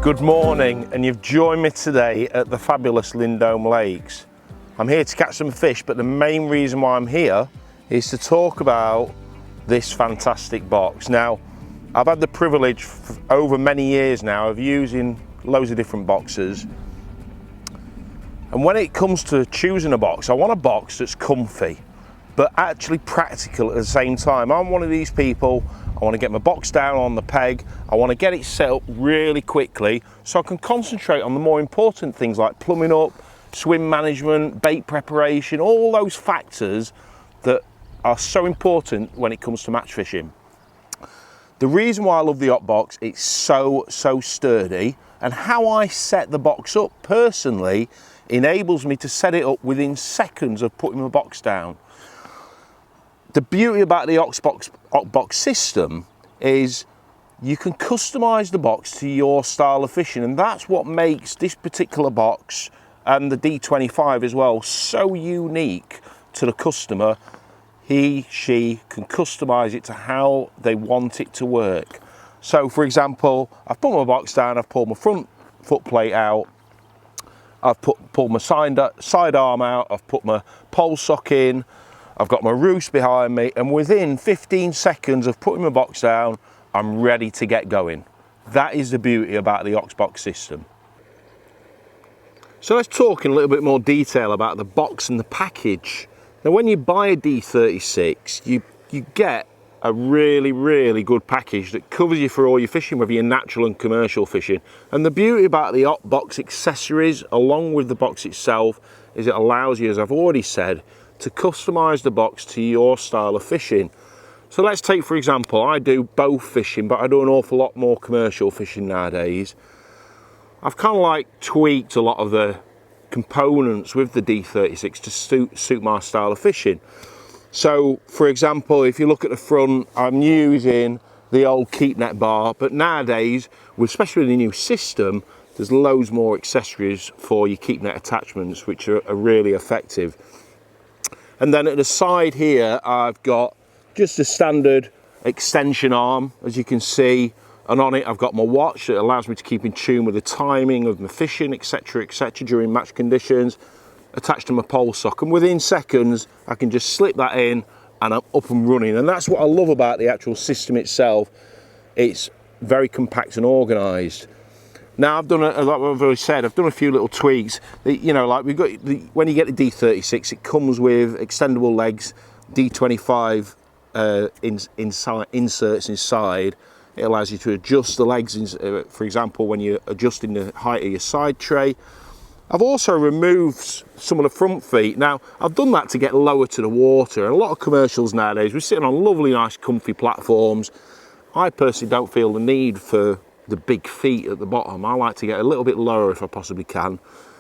Good morning, and you've joined me today at the fabulous Lindome Lakes. I'm here to catch some fish, but the main reason why I'm here is to talk about this fantastic box. Now, I've had the privilege for over many years now of using loads of different boxes. And when it comes to choosing a box, I want a box that's comfy, but actually practical at the same time. I'm one of these people, I want to get my box down on the peg, I want to get it set up really quickly so I can concentrate on the more important things like plumbing up, swim management, bait preparation, all those factors that are so important when it comes to match fishing. The reason why I love the OpBox, it's so sturdy, and how I set the box up personally enables me to set it up within seconds of putting my box down. The beauty about the OpBox system is you can customize the box to your style of fishing, and that's what makes this particular box and the D25 as well so unique to the customer. She can customize it to how they want it to work. So for example, I've put my box down, I've pulled my front foot plate out, I've pulled my side arm out, I've put my pole sock in, I've got my roost behind me, and within 15 seconds of putting my box down, I'm ready to get going. That is the beauty about the OpBox system. So let's talk in a little bit more detail about the box and the package. Now, when you buy a D36, you get a really good package that covers you for all your fishing, whether you're natural and commercial fishing. And the beauty about the OpBox accessories, along with the box itself, is it allows you, as I've already said, to customize the box to your style of fishing. So let's take, for example, I do bow fishing, but I do an awful lot more commercial fishing nowadays. I've kind of like tweaked a lot of the components with the D36 to suit my style of fishing. So for example, if you look at the front, I'm using the old keep net bar, but nowadays, especially with the new system, there's loads more accessories for your keep net attachments, which are really effective. And then at the side here, I've got just a standard extension arm, as you can see, and on it I've got my watch that allows me to keep in tune with the timing of my fishing, etc, during match conditions, attached to my pole sock, and within seconds I can just slip that in and I'm up and running. And that's what I love about the actual system itself. It's very compact and organised. Now I've done, like I've already said, I've done a few little tweaks. You know, like we've got when you get the D36, it comes with extendable legs, D25 inserts inside. It allows you to adjust the legs, for example, when you're adjusting the height of your side tray. I've also removed some of the front feet. Now, I've done that to get lower to the water. And a lot of commercials nowadays, we're sitting on lovely, nice, comfy platforms. I personally don't feel the need for the big feet at the bottom. I like to get a little bit lower if I possibly can.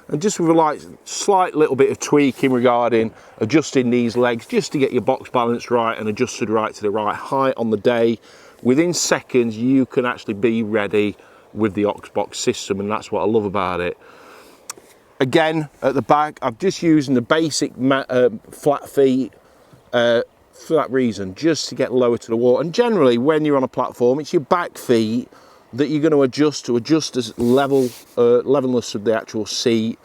And just with a slight little bit of tweaking regarding adjusting these legs, just to get your box balanced right and adjusted right to the right height on the day, within seconds you can actually be ready with the OpBox system, and that's what I love about it. Again, at the back, I'm just using the basic flat feet for that reason, just to get lower to the water. And generally, when you're on a platform, it's your back feet that you're going to adjust the levelness of the actual seat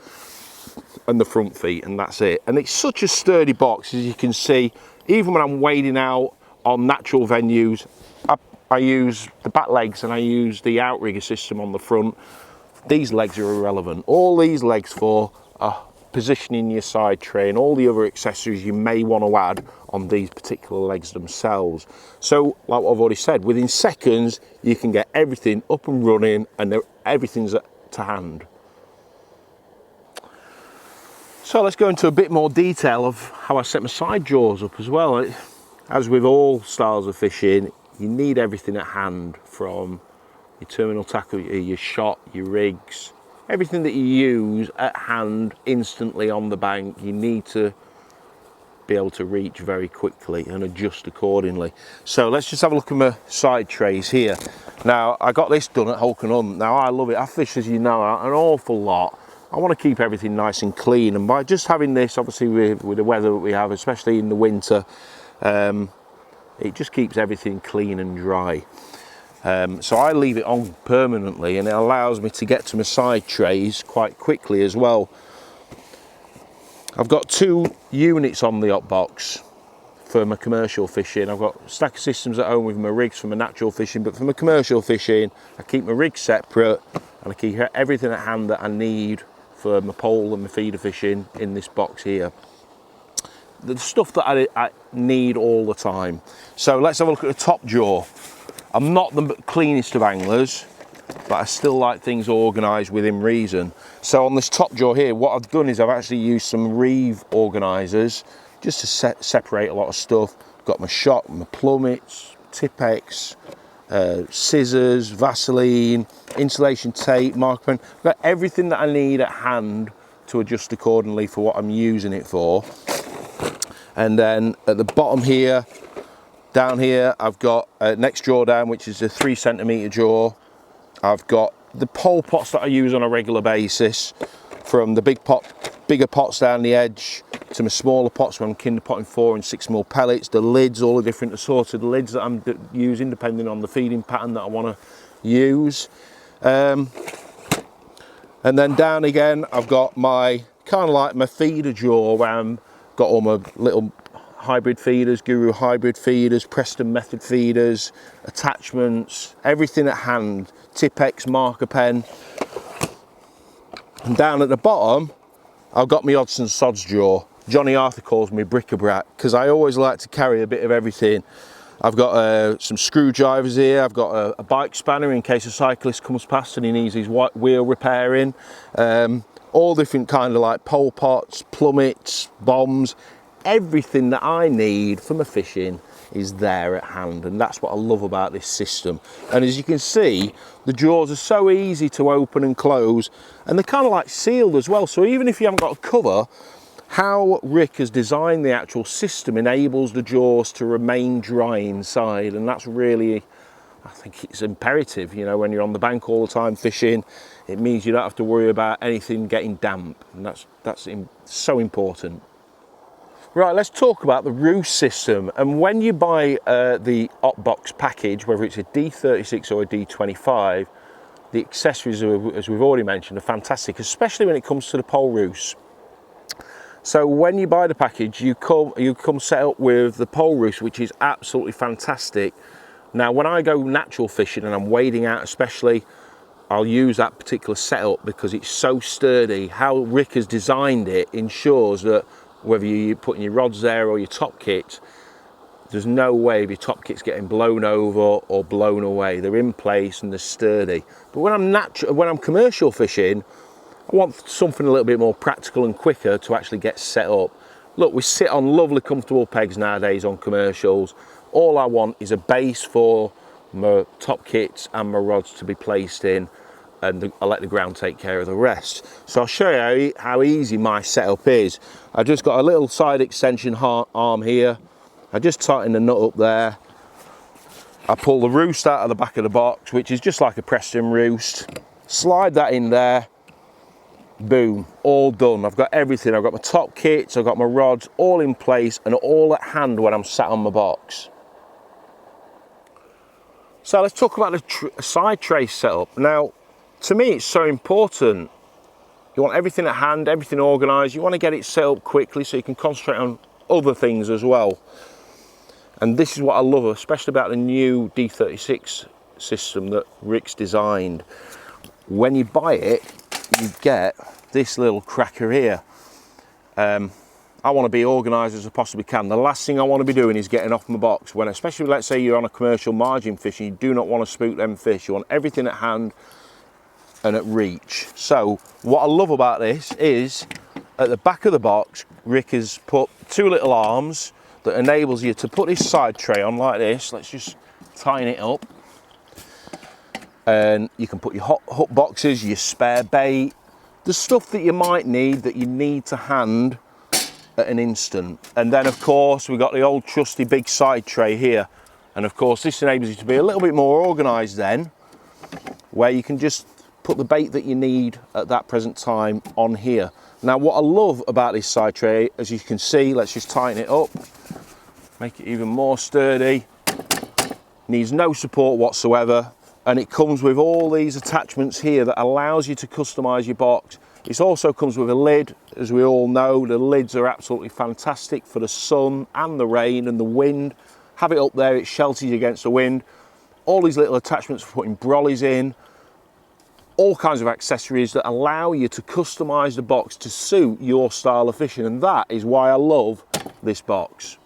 and the front feet, and that's it. And it's such a sturdy box, as you can see. Even when I'm wading out on natural venues, I use the back legs and I use the outrigger system on the front. These legs are irrelevant. All these legs for are positioning your side tray and all the other accessories you may want to add on these particular legs themselves. So, like what I've already said, within seconds you can get everything up and running, and everything's to hand. So let's go into a bit more detail of how I set my side jaws up as well. As with all styles of fishing, you need everything at hand, from your terminal tackle, your shot, your rigs, everything that you use at hand instantly on the bank. You need to be able to reach very quickly and adjust accordingly. So let's just have a look at my side trays here. Now, I got this done at Hulk and Hunt. Now, I love it. I fish, as you know, an awful lot. I want to keep everything nice and clean, and by just having this, obviously with the weather that we have, especially in the winter, it just keeps everything clean and dry. So I leave it on permanently, and it allows me to get to my side trays quite quickly as well. I've got 2 units on the hot box for my commercial fishing. I've got stacker systems at home with my rigs for my natural fishing, but for my commercial fishing, I keep my rigs separate and I keep everything at hand that I need for my pole and my feeder fishing in this box here. The stuff that I need all the time. So let's have a look at the top jaw. I'm not the cleanest of anglers, but I still like things organised within reason. So on this top jaw here, what I've done is I've actually used some Reeve organisers just to separate a lot of stuff. Got my shot, my plummets, Tipp-Ex, scissors, Vaseline, insulation tape, marker pen. I've got everything that I need at hand to adjust accordingly for what I'm using it for. And then at the bottom here, down here, I've got next jaw down, which is a 3 centimetre jaw. I've got the pole pots that I use on a regular basis, from the bigger pots down the edge to my smaller pots when I'm kinder potting 4 and 6 mil pellets, the lids, all the different assorted lids that I'm using depending on the feeding pattern that I want to use. And then down again, I've got my kind of like my feeder jaw where I've got all my little hybrid feeders, Guru hybrid feeders, Preston method feeders, attachments, everything at hand, Tipp-Ex marker pen. And down at the bottom, I've got my odds and sods jaw. Johnny Arthur calls me bric-a-brac because I always like to carry a bit of everything. I've got some screwdrivers here, I've got a bike spanner in case a cyclist comes past and he needs his wheel repairing. All different kind of like pole pots, plummets, bombs, everything that I need for my fishing is there at hand, and that's what I love about this system. And as you can see, the jaws are so easy to open and close, and they're kind of like sealed as well, so even if you haven't got a cover, how Rick has designed the actual system enables the jaws to remain dry inside, and that's really, I think it's imperative, you know, when you're on the bank all the time fishing, it means you don't have to worry about anything getting damp, and that's so important. Right, let's talk about the roost system. And when you buy the Hotbox package, whether it's a D36 or a D25, the accessories, as we've already mentioned, are fantastic, especially when it comes to the pole roost. So when you buy the package, you come set up with the pole roost, which is absolutely fantastic. Now, when I go natural fishing and I'm wading out especially, I'll use that particular setup because it's so sturdy. How Rick has designed it ensures that whether you're putting your rods there or your top kit, there's no way of your top kits getting blown over or blown away. They're in place and they're sturdy. But when I'm commercial fishing, I want something a little bit more practical and quicker to actually get set up. Look, we sit on lovely comfortable pegs nowadays on commercials. All I want is a base for my top kits and my rods to be placed in, and I'll let the ground take care of the rest. So I'll show you how easy my setup is. I just got a little side extension arm here. I just tighten the nut up there. I pull the roost out of the back of the box, which is just like a Preston roost. Slide that in there. Boom, all done. I've got everything. I've got my top kits, I've got my rods all in place and all at hand when I'm sat on my box. So let's talk about the side tray setup. Now, to me, it's so important. You want everything at hand, everything organised. You want to get it set up quickly so you can concentrate on other things as well. And this is what I love, especially about the new D36 system that Rick's designed. When you buy it, you get this little cracker here. I want to be organised as I possibly can. The last thing I want to be doing is getting off my box. When, especially let's say you're on a commercial margin fishing, you do not want to spook them fish. You want everything at hand and at reach. So what I love about this is at the back of the box, Rick has put 2 little arms that enables you to put this side tray on like this. Let's just tighten it up. And you can put your hook boxes, your spare bait, the stuff that you might need that you need to hand at an instant. And then of course we've got the old trusty big side tray here. And of course this enables you to be a little bit more organised then, where you can just put the bait that you need at that present time on here. Now what I love about this side tray, as you can see, let's just tighten it up, make it even more sturdy. needs no support whatsoever, and it comes with all these attachments here that allows you to customize your box. It also comes with a lid. As we all know, the lids are absolutely fantastic for the sun and the rain and the wind. Have it up there, it shelters you against the wind. All these little attachments for putting brollies in, all kinds of accessories that allow you to customize the box to suit your style of fishing, and that is why I love this box.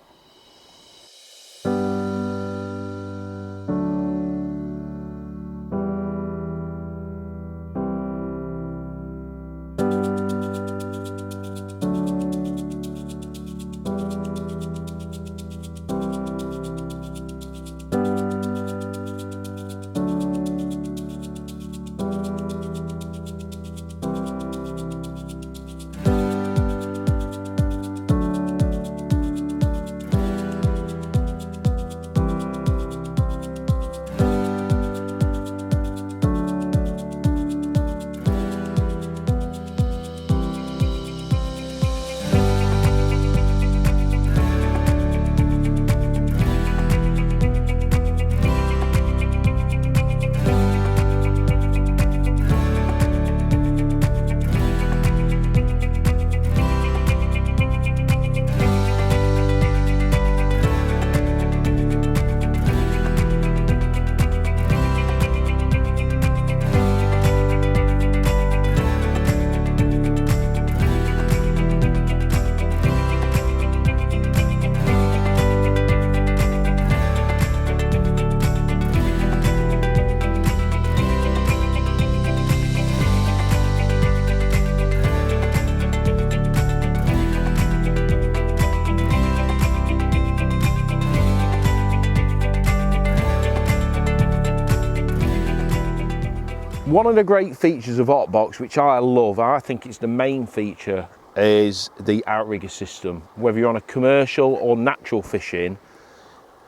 One of the great features of Hotbox, which I love, I think it's the main feature, is the outrigger system. Whether you're on a commercial or natural fishing,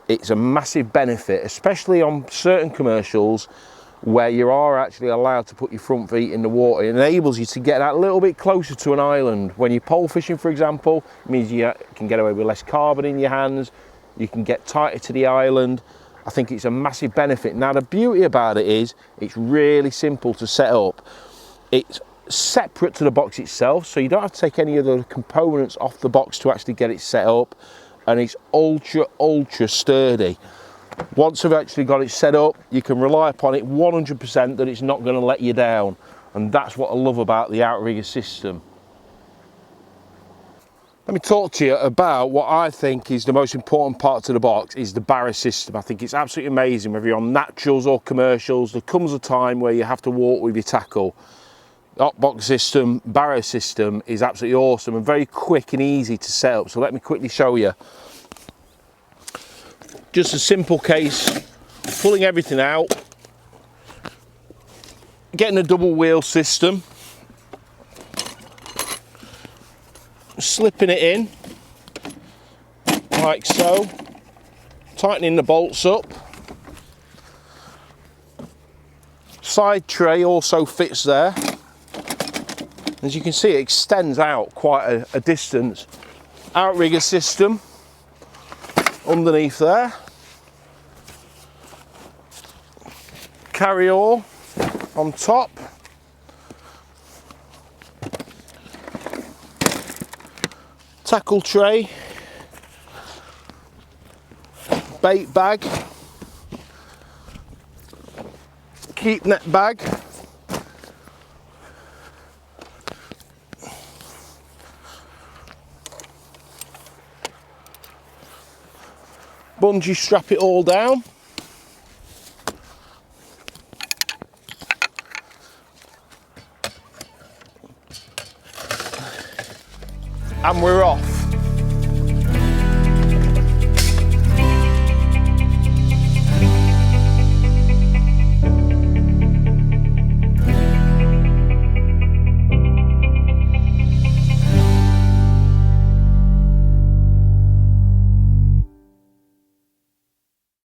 it's a massive benefit, especially on certain commercials where you are actually allowed to put your front feet in the water. It enables you to get that little bit closer to an island. When you're pole fishing, for example, it means you can get away with less carbon in your hands, you can get tighter to the island. I think it's a massive benefit. Now, the beauty about it is it's really simple to set up. It's separate to the box itself, so you don't have to take any of the components off the box to actually get it set up, and it's ultra sturdy. Once I've actually got it set up, you can rely upon it 100% that it's not going to let you down, and that's what I love about the outrigger system. Let me talk to you about what I think is the most important part to the box, is the barra system. I think it's absolutely amazing, whether you're on naturals or commercials, there comes a time where you have to walk with your tackle. The Hotbox system, barra system, is absolutely awesome and very quick and easy to set up. So let me quickly show you. Just a simple case, pulling everything out, getting a double wheel system, slipping it in like so, tightening the bolts up. Side tray also fits there. As you can see, it extends out quite a distance. Outrigger system underneath there. Carry-all on top. Tackle tray, bait bag, keep net bag, bungee strap it all down, and we're off.